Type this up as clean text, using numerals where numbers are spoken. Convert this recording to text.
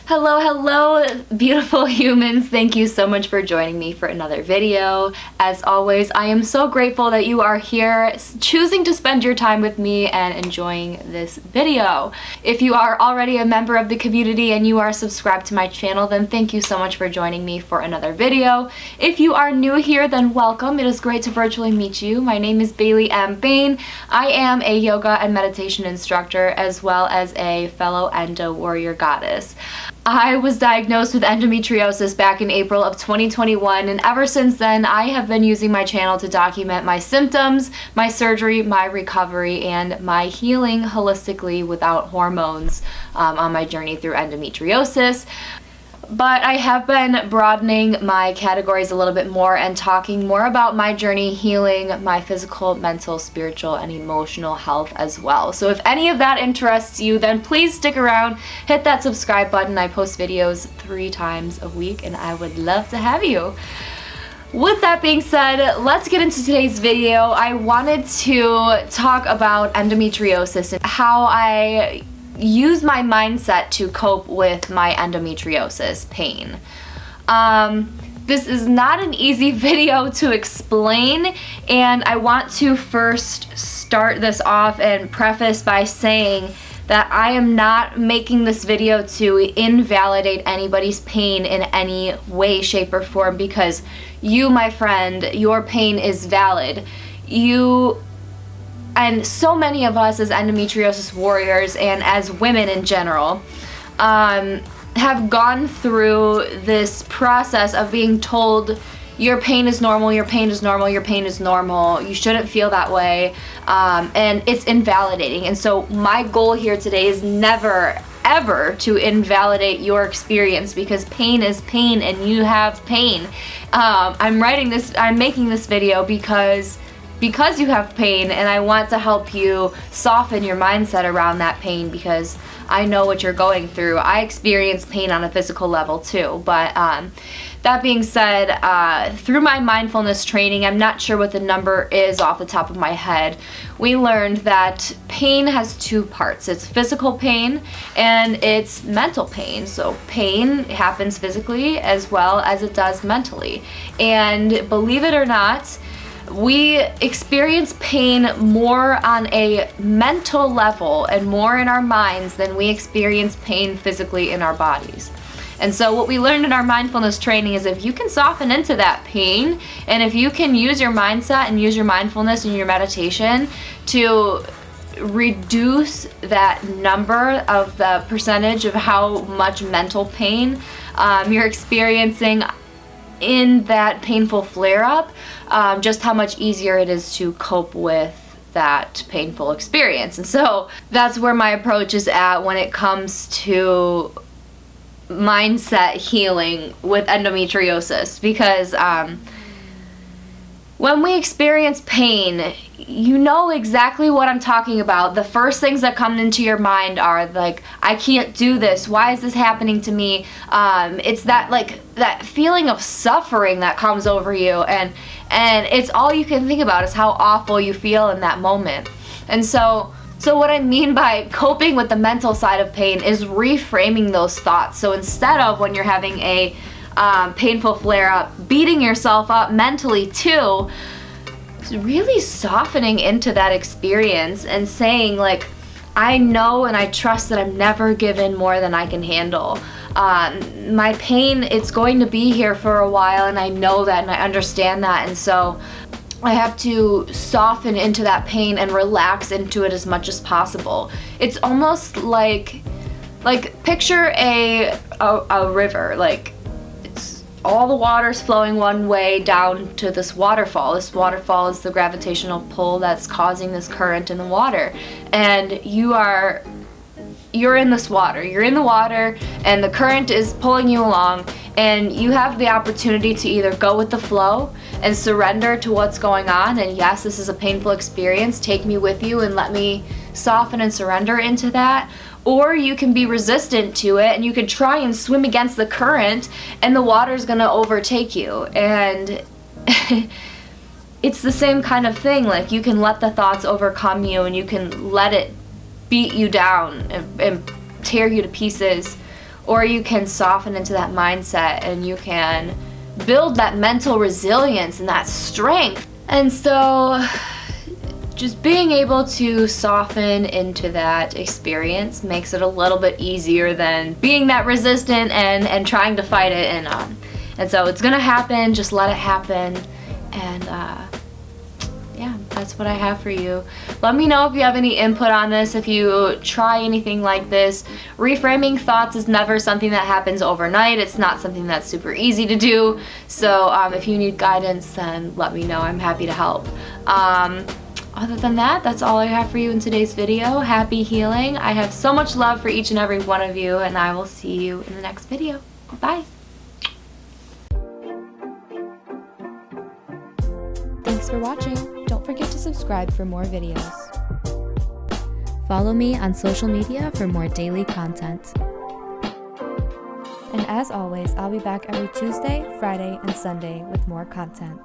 Hello, hello, beautiful humans. Thank you so much for joining me for another video. As always, I am so grateful that you are here choosing to spend your time with me and enjoying this video. If you are already a member of the community and you are subscribed to my channel, then thank you so much for joining me for another video. If you are new here, then welcome. It is great to virtually meet you. My name is Bailey M. Bain. I am a yoga and meditation instructor as well as a fellow Endo warrior goddess. I was diagnosed with endometriosis back in April of 2021, and ever since then I have been using my channel to document my symptoms, my surgery, my recovery, and my healing holistically without hormones on my journey through endometriosis. But I have been broadening my categories a little bit more and talking more about my journey healing my physical, mental, spiritual, and emotional health as well. So if any of that interests you, then please stick around, hit that subscribe button. I post videos 3 times a week and I would love to have you. With that being said, let's get into today's video. I wanted to talk about endometriosis and how I use my mindset to cope with my endometriosis pain. This is not an easy video to explain, and I want to first start this off and preface by saying that I am not making this video to invalidate anybody's pain in any way, shape, or form, because you, my friend, your pain is valid. You and so many of us as endometriosis warriors and as women in general have gone through this process of being told your pain is normal, your pain is normal, your pain is normal, you shouldn't feel that way, and it's invalidating. And so my goal here today is never ever to invalidate your experience, because pain is pain and you have pain. I'm making this video because you have pain, and I want to help you soften your mindset around that pain, because I know what you're going through. I experience pain on a physical level too, but that being said, through my mindfulness training, I'm not sure what the number is off the top of my head, we learned that pain has 2 parts. It's physical pain and it's mental pain. So pain happens physically as well as it does mentally. And believe it or not, we experience pain more on a mental level and more in our minds than we experience pain physically in our bodies. And so what we learned in our mindfulness training is if you can soften into that pain, and if you can use your mindset and use your mindfulness and your meditation to reduce that number of the percentage of how much mental pain you're experiencing in that painful flare-up, just how much easier it is to cope with that painful experience. And so that's where my approach is at when it comes to mindset healing with endometriosis, because when we experience pain, you know exactly what I'm talking about. The first things that come into your mind are like, I can't do this. Why is this happening to me? It's that feeling of suffering that comes over you, and it's all you can think about is how awful you feel in that moment. And so what I mean by coping with the mental side of pain is reframing those thoughts. So instead of, when you're having a painful flare-up, beating yourself up mentally too, really softening into that experience and saying, like, I know and I trust that I'm never given more than I can handle. My pain, it's going to be here for a while, and I know that and I understand that, and so I have to soften into that pain and relax into it as much as possible. It's almost like picture a river. Like, it's all the water's flowing one way down to this waterfall. This waterfall is the gravitational pull that's causing this current in the water, and you're in this water. You're in the water, and the current is pulling you along, and you have the opportunity to either go with the flow and surrender to what's going on, and yes, this is a painful experience, take me with you and let me soften and surrender into that, or you can be resistant to it and you can try and swim against the current, and the water's gonna overtake you. And it's the same kind of thing. Like, you can let the thoughts overcome you, and you can let it beat you down and tear you to pieces, or you can soften into that mindset and you can build that mental resilience and that strength. And so just being able to soften into that experience makes it a little bit easier than being that resistant and trying to fight it. And so it's gonna happen, just let it happen. And yeah, that's what I have for you. Let me know if you have any input on this, if you try anything like this. Reframing thoughts is never something that happens overnight. It's not something that's super easy to do. So if you need guidance, then let me know. I'm happy to help. Other than that, that's all I have for you in today's video. Happy healing. I have so much love for each and every one of you, and I will see you in the next video. Bye. Thanks for watching. Don't forget to subscribe for more videos. Follow me on social media for more daily content. And as always, I'll be back every Tuesday, Friday, and Sunday with more content.